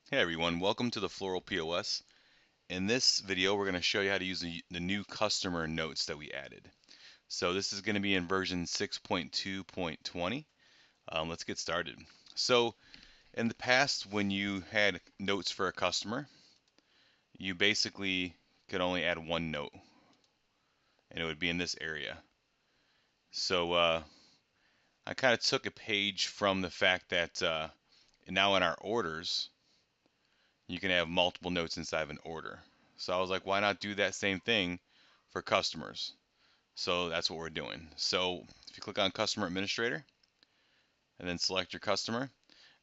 Hey everyone, welcome to the Floral POS. In this video, we're going to show you how to use the new customer notes that we added. So this is going to be in version 6.2.20. Let's get started. So in the past, when you had notes for a customer, you basically could only add one note, and it would be in this area. So I kind of took a page from the fact that now in our orders, you can have multiple notes inside of an order. So I was like, why not do that same thing for customers? So that's what we're doing. So if you click on Customer Administrator and then select your customer,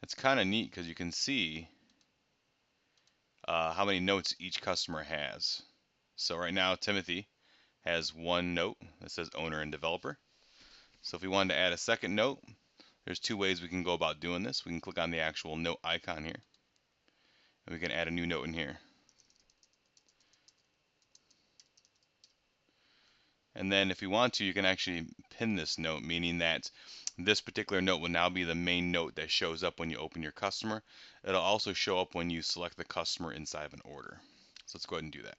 it's kind of neat because you can see how many notes each customer has. So right now, Timothy has one note that says owner and developer. So if we wanted to add a second note, there's two ways we can go about doing this. We can click on the actual note icon here, and we can add a new note in here. And then if you want to, you can actually pin this note, meaning that this particular note will now be the main note that shows up when you open your customer. It'll also show up when you select the customer inside of an order. So let's go ahead and do that.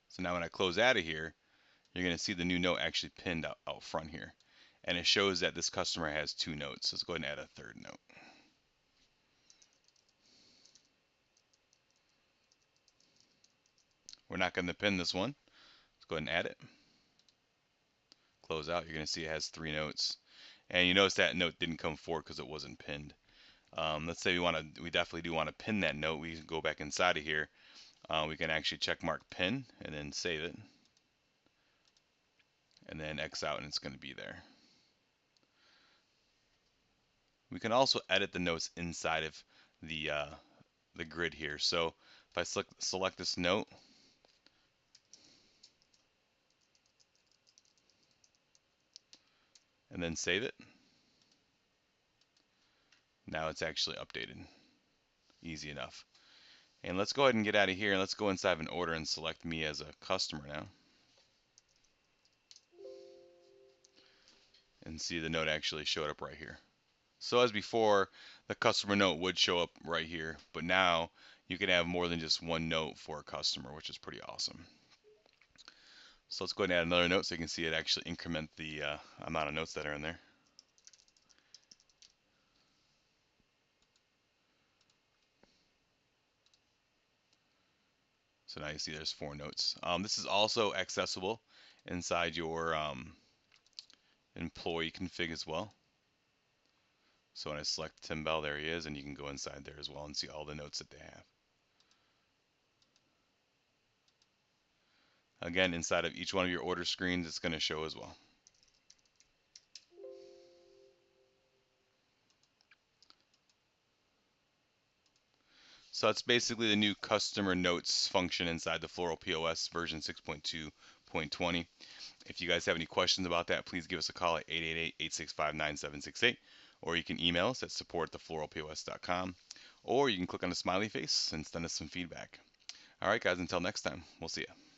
So now when I close out of here, you're going to see the new note actually pinned out front here. And it shows that this customer has two notes. So let's go ahead and add a third note. We're not going to pin this one. Let's go ahead and add it. Close out. You're going to see it has three notes. And you notice that note didn't come forward because it wasn't pinned. Let's say we definitely do want to pin that note. We can go back inside of here. We can actually check mark pin and then save it, and then X out, and it's going to be there. We can also edit the notes inside of the grid here. So if I select this note, and then save it, now it's actually updated. Easy enough. And let's go ahead and get out of here, and let's go inside of an order and select me as a customer now. And see the note actually showed up right here. So as before, the customer note would show up right here, but now you can have more than just one note for a customer, which is pretty awesome. So let's go ahead and add another note so you can see it actually increment the amount of notes that are in there. So now you see there's four notes. This is also accessible inside your employee config as well. So when I select Tim Bell, there he is, and you can go inside there as well and see all the notes that they have. Again, inside of each one of your order screens, it's going to show as well. So that's basically the new customer notes function inside the Floral POS version 6.2.20. If you guys have any questions about that, please give us a call at 888-865-9768, or you can email us at support@thefloralpos.com, or you can click on the smiley face and send us some feedback. All right, guys, until next time, we'll see you.